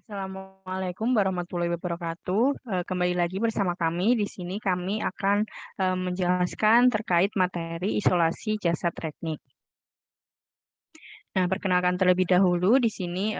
Assalamualaikum warahmatullahi wabarakatuh. Kembali lagi bersama kami. Di sini kami akan menjelaskan terkait materi isolasi jasad teknik. Nah, perkenalkan terlebih dahulu di sini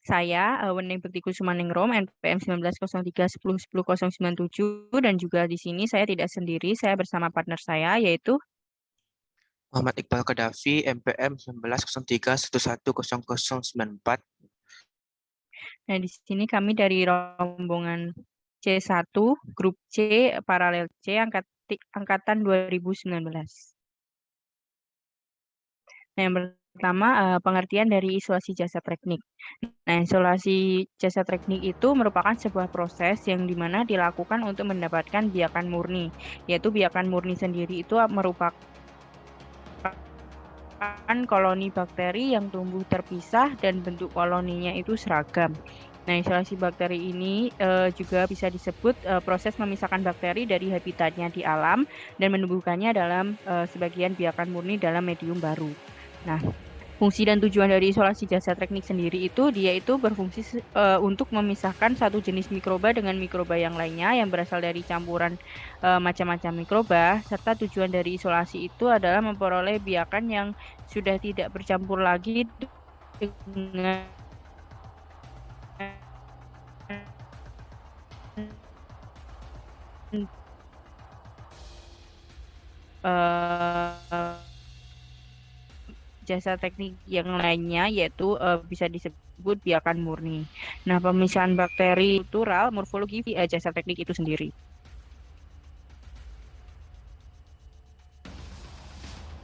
saya Wening Bekti Kusumaningrum NPM 1903 10 10 097 dan juga di sini saya tidak sendiri, saya bersama partner saya yaitu. Muhammad Iqbal Qaddafi, MPM 1903 11 0094. Nah, di sini kami dari rombongan C1, grup C, paralel C, angkatan 2019. Nah, yang pertama, pengertian dari isolasi jasa teknik. Nah, isolasi jasa teknik itu merupakan sebuah proses yang dimana dilakukan untuk mendapatkan biakan murni. Yaitu biakan murni sendiri itu merupakan koloni bakteri yang tumbuh terpisah dan bentuk koloninya itu seragam. Nah, isolasi bakteri ini juga bisa disebut proses memisahkan bakteri dari habitatnya di alam dan menumbuhkannya dalam sebagian biakan murni dalam medium baru. Nah, fungsi dan tujuan dari isolasi jasa teknik sendiri itu dia itu berfungsi untuk memisahkan satu jenis mikroba dengan mikroba yang lainnya yang berasal dari campuran macam-macam mikroba, serta tujuan dari isolasi itu adalah memperoleh biakan yang sudah tidak bercampur lagi dengan eh, jasa teknik yang lainnya yaitu bisa disebut biakan murni. Nah, pemisahan bakteri kultural morfologi jasa teknik itu sendiri.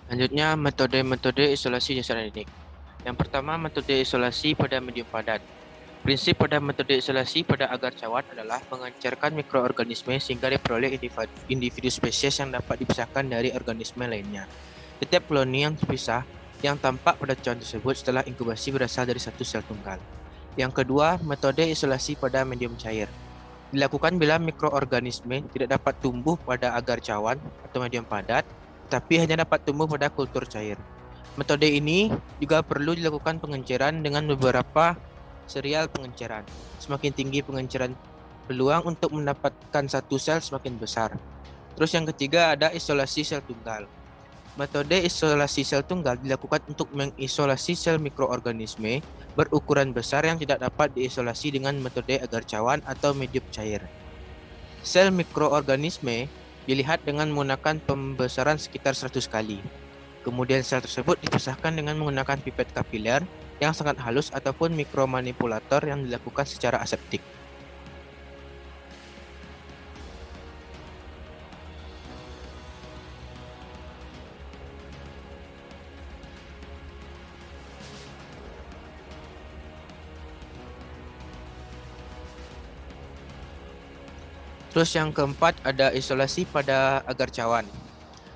Selanjutnya, metode-metode isolasi jasa teknik. Yang pertama, metode isolasi pada medium padat. Prinsip pada metode isolasi pada agar cawan adalah mengencerkan mikroorganisme sehingga diperoleh individu spesies yang dapat dipisahkan dari organisme lainnya. Setiap koloni yang terpisah yang tampak pada cawan tersebut setelah inkubasi berasal dari satu sel tunggal. Yang kedua, metode isolasi pada medium cair. Dilakukan bila mikroorganisme tidak dapat tumbuh pada agar cawan atau medium padat, tapi hanya dapat tumbuh pada kultur cair. Metode ini juga perlu dilakukan pengenceran dengan beberapa serial pengenceran. Semakin tinggi pengenceran, peluang untuk mendapatkan satu sel semakin besar. Terus yang ketiga ada isolasi sel tunggal. Metode isolasi sel tunggal dilakukan untuk mengisolasi sel mikroorganisme berukuran besar yang tidak dapat diisolasi dengan metode agar cawan atau medium cair. Sel mikroorganisme dilihat dengan menggunakan pembesaran sekitar 100 kali. Kemudian sel tersebut dipisahkan dengan menggunakan pipet kapiler yang sangat halus ataupun mikromanipulator yang dilakukan secara aseptik. Terus yang keempat ada isolasi pada agar cawan.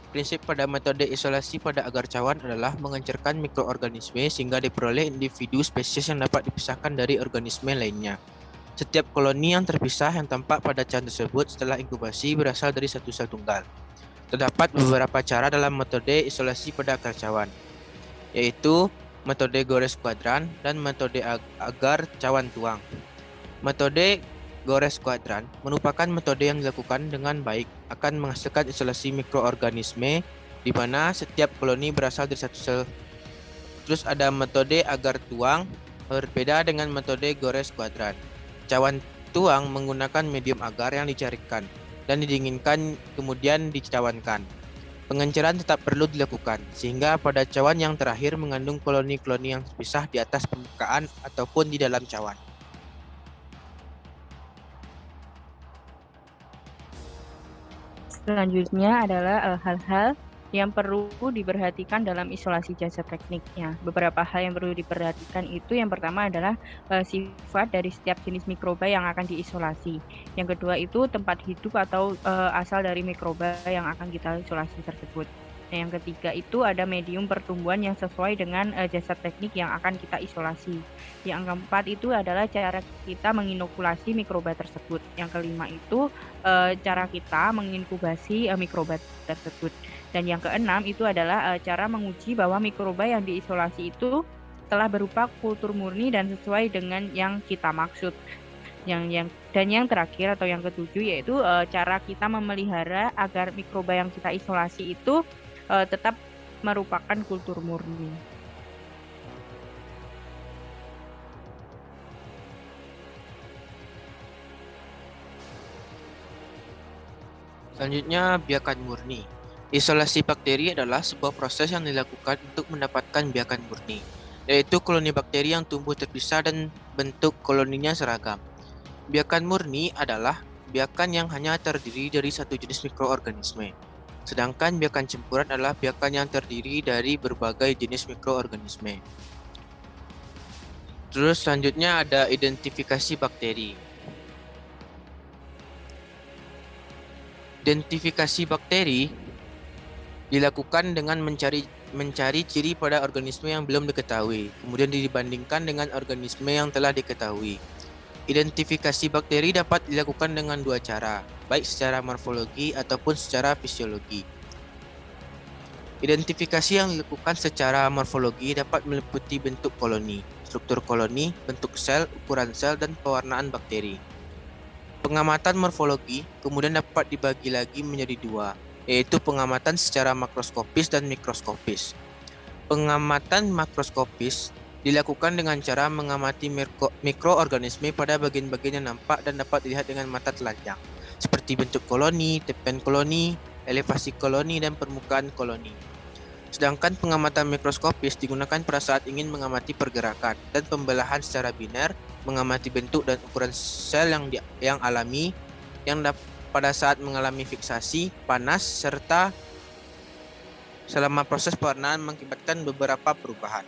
Prinsip pada metode isolasi pada agar cawan adalah mengencerkan mikroorganisme sehingga diperoleh individu spesies yang dapat dipisahkan dari organisme lainnya. Setiap koloni yang terpisah yang tampak pada cawan tersebut setelah inkubasi berasal dari satu sel tunggal. Terdapat beberapa cara dalam metode isolasi pada agar cawan, yaitu metode gores kuadran dan metode agar cawan tuang. Metode gores kuadran merupakan metode yang dilakukan dengan baik akan menghasilkan isolasi mikroorganisme di mana setiap koloni berasal dari satu sel. Terus ada metode agar tuang berbeda dengan metode gores kuadran. Cawan tuang menggunakan medium agar yang dicarikan dan didinginkan kemudian dicawankan. Pengenceran tetap perlu dilakukan sehingga pada cawan yang terakhir mengandung koloni-koloni yang terpisah di atas permukaan ataupun di dalam cawan. Selanjutnya adalah hal-hal yang perlu diperhatikan dalam isolasi jasa tekniknya. Beberapa hal yang perlu diperhatikan itu yang pertama adalah sifat dari setiap jenis mikroba yang akan diisolasi. Yang kedua itu tempat hidup atau asal dari mikroba yang akan kita isolasi tersebut. Nah, yang ketiga itu ada medium pertumbuhan yang sesuai dengan jasa teknik yang akan kita isolasi. Yang keempat itu adalah cara kita menginokulasi mikroba tersebut. Yang kelima itu cara kita menginkubasi mikroba tersebut. Dan yang keenam itu adalah cara menguji bahwa mikroba yang diisolasi itu telah berupa kultur murni dan sesuai dengan yang kita maksud. Dan yang terakhir atau yang ketujuh yaitu cara kita memelihara agar mikroba yang kita isolasi itu tetap merupakan kultur murni. Selanjutnya, biakan murni. Isolasi bakteri adalah sebuah proses yang dilakukan untuk mendapatkan biakan murni, yaitu koloni bakteri yang tumbuh terpisah dan bentuk koloninya seragam. Biakan murni adalah biakan yang hanya terdiri dari satu jenis mikroorganisme. Sedangkan biakan campuran adalah biakan yang terdiri dari berbagai jenis mikroorganisme. Terus selanjutnya ada identifikasi bakteri. Identifikasi bakteri dilakukan dengan mencari ciri pada organisme yang belum diketahui, kemudian dibandingkan dengan organisme yang telah diketahui. Identifikasi bakteri dapat dilakukan dengan dua cara, baik secara morfologi ataupun secara fisiologi. Identifikasi yang dilakukan secara morfologi dapat meliputi bentuk koloni, struktur koloni, bentuk sel, ukuran sel, dan pewarnaan bakteri. Pengamatan morfologi kemudian dapat dibagi lagi menjadi dua, yaitu pengamatan secara makroskopis dan mikroskopis. Pengamatan makroskopis dilakukan dengan cara mengamati mikroorganisme pada bagian-bagian yang nampak dan dapat dilihat dengan mata telanjang, seperti bentuk koloni, tepian koloni, elevasi koloni, dan permukaan koloni. Sedangkan pengamatan mikroskopis digunakan pada saat ingin mengamati pergerakan dan pembelahan secara biner, mengamati bentuk dan ukuran sel yang alami, pada saat mengalami fiksasi, panas, serta selama proses pewarnaan mengakibatkan beberapa perubahan.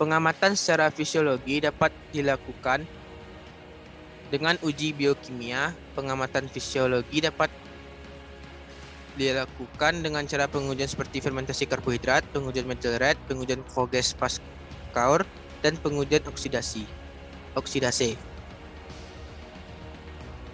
Pengamatan secara fisiologi dapat dilakukan dengan uji biokimia. Pengamatan fisiologi dapat dilakukan dengan cara pengujian seperti fermentasi karbohidrat, pengujian methyl red, pengujian Voges-Pasteur, dan pengujian oksidasi.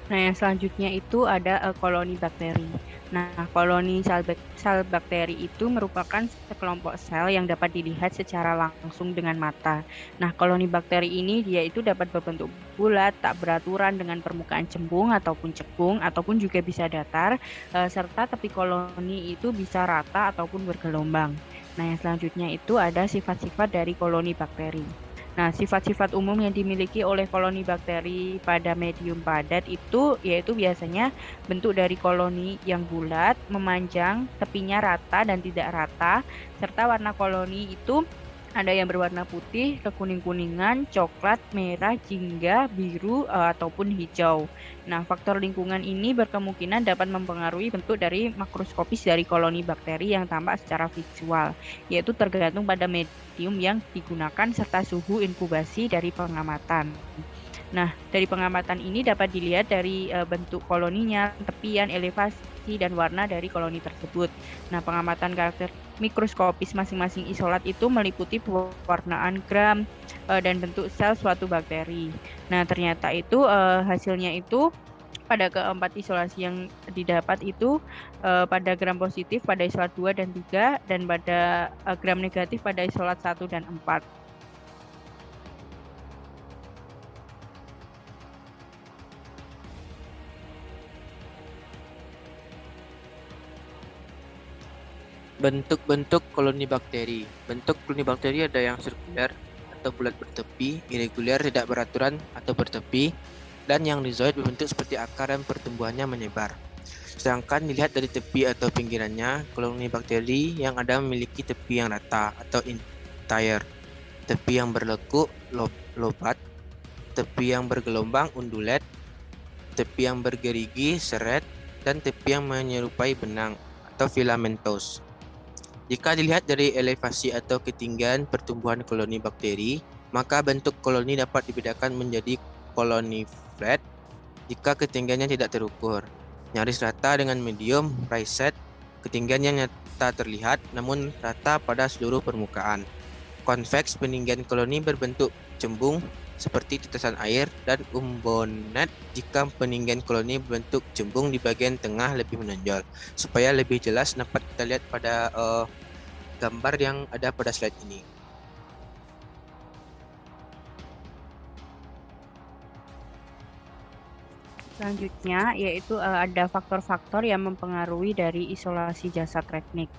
Nah, yang selanjutnya itu ada koloni bakteri. Nah, koloni sel bakteri itu merupakan sekelompok sel yang dapat dilihat secara langsung dengan mata. Nah, koloni bakteri ini dia itu dapat berbentuk bulat, tak beraturan dengan permukaan cembung ataupun cekung, ataupun juga bisa datar, serta tepi koloni itu bisa rata ataupun bergelombang. Nah, yang selanjutnya itu ada sifat-sifat dari koloni bakteri. Nah, sifat-sifat umum yang dimiliki oleh koloni bakteri pada medium padat itu yaitu biasanya bentuk dari koloni yang bulat, memanjang, tepinya rata dan tidak rata, serta warna koloni itu ada yang berwarna putih, kekuning-kuningan, coklat, merah, jingga, biru, ataupun hijau. Nah, faktor lingkungan ini berkemungkinan dapat mempengaruhi bentuk dari makroskopis dari koloni bakteri yang tampak secara visual, yaitu tergantung pada medium yang digunakan serta suhu inkubasi dari pengamatan. Nah, dari pengamatan ini dapat dilihat dari bentuk koloninya, tepian, elevasi, dan warna dari koloni tersebut. Nah, pengamatan karakter mikroskopis masing-masing isolat itu meliputi pewarnaan gram dan bentuk sel suatu bakteri. Nah, ternyata itu hasilnya itu pada keempat isolasi yang didapat itu pada gram positif pada isolat 2 dan 3 dan pada gram negatif pada isolat 1 dan 4. Bentuk-bentuk koloni bakteri. Bentuk koloni bakteri ada yang sirkuler atau bulat bertepi, irregular tidak beraturan atau bertepi, dan yang rhizoid berbentuk seperti akar dan pertumbuhannya menyebar. Sedangkan dilihat dari tepi atau pinggirannya, koloni bakteri yang ada memiliki tepi yang rata atau entire, tepi yang berlekuk, lobat, tepi yang bergelombang, undulate, tepi yang bergerigi, seret, dan tepi yang menyerupai benang atau filamentos. Jika dilihat dari elevasi atau ketinggian pertumbuhan koloni bakteri, maka bentuk koloni dapat dibedakan menjadi koloni flat jika ketinggiannya tidak terukur, nyaris rata dengan medium, rised, ketinggian yang nyata terlihat namun rata pada seluruh permukaan. Convex, peninggian koloni berbentuk cembung seperti tetesan air, dan umbonate jika peninggian koloni berbentuk cembung di bagian tengah lebih menonjol. Supaya lebih jelas dapat kita lihat pada gambar yang ada pada slide ini. Selanjutnya yaitu ada faktor-faktor yang mempengaruhi dari isolasi jasa teknik.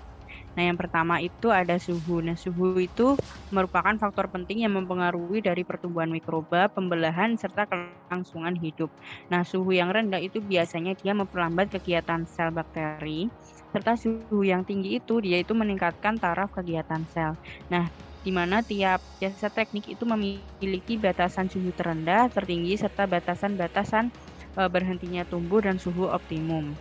Nah, yang pertama itu ada suhu. Nah, suhu itu merupakan faktor penting yang mempengaruhi dari pertumbuhan mikroba, pembelahan, serta kelangsungan hidup. Nah, suhu yang rendah itu biasanya dia memperlambat kegiatan sel bakteri, serta suhu yang tinggi itu dia itu meningkatkan taraf kegiatan sel. Nah, di mana tiap jasa teknik itu memiliki batasan suhu terendah, tertinggi, serta batasan-batasan berhentinya tumbuh dan suhu optimum.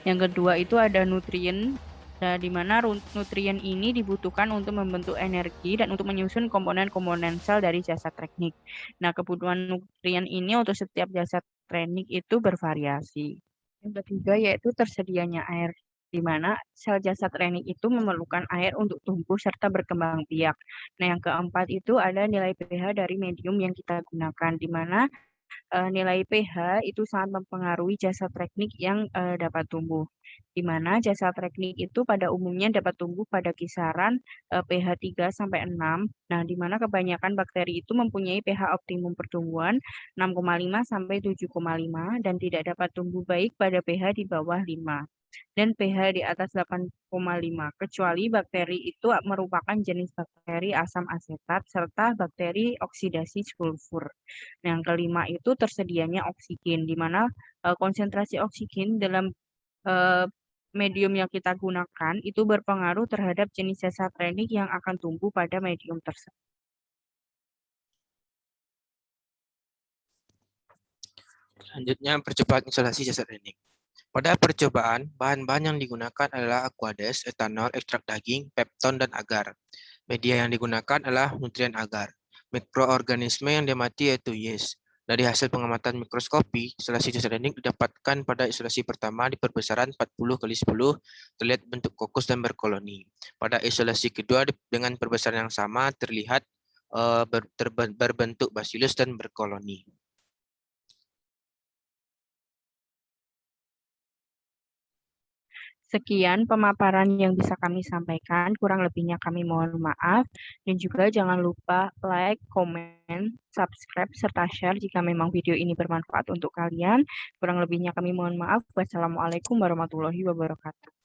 Yang kedua itu ada nutrien, nah, di mana nutrien ini dibutuhkan untuk membentuk energi dan untuk menyusun komponen-komponen sel dari jasa teknik. Nah, kebutuhan nutrien ini untuk setiap jasa teknik itu bervariasi. Yang ketiga yaitu tersedianya air, di mana sel jasa teknik itu memerlukan air untuk tumbuh serta berkembang biak. Nah, yang keempat itu ada nilai pH dari medium yang kita gunakan, di mana nilai pH itu sangat mempengaruhi jasa teknik yang dapat tumbuh. Di mana jasa teknik itu pada umumnya dapat tumbuh pada kisaran pH 3 sampai 6. Nah, di mana kebanyakan bakteri itu mempunyai pH optimum pertumbuhan 6,5 sampai 7,5 dan tidak dapat tumbuh baik pada pH di bawah 5 dan pH di atas 8,5, kecuali bakteri itu merupakan jenis bakteri asam asetat serta bakteri oksidasi sulfur. Nah, yang kelima itu tersedianya oksigen, di mana konsentrasi oksigen dalam eh, medium yang kita gunakan itu berpengaruh terhadap jenis jasa teknik yang akan tumbuh pada medium tersebut. Selanjutnya, percobaan isolasi jasa teknik. Pada percobaan, bahan-bahan yang digunakan adalah aqueous, etanol, ekstrak daging, pepton, dan agar. Media yang digunakan adalah nutrien agar. Mikroorganisme yang diamati yaitu yeast. Dari hasil pengamatan mikroskopi, isolasi jasa teknik didapatkan pada isolasi pertama di perbesaran 40 kali 10 terlihat bentuk kokus dan berkoloni. Pada isolasi kedua dengan perbesaran yang sama terlihat berbentuk bacillus dan berkoloni. Sekian pemaparan yang bisa kami sampaikan, kurang lebihnya kami mohon maaf, dan juga jangan lupa like, komen, subscribe, serta share jika memang video ini bermanfaat untuk kalian. Kurang lebihnya kami mohon maaf. Wassalamualaikum warahmatullahi wabarakatuh.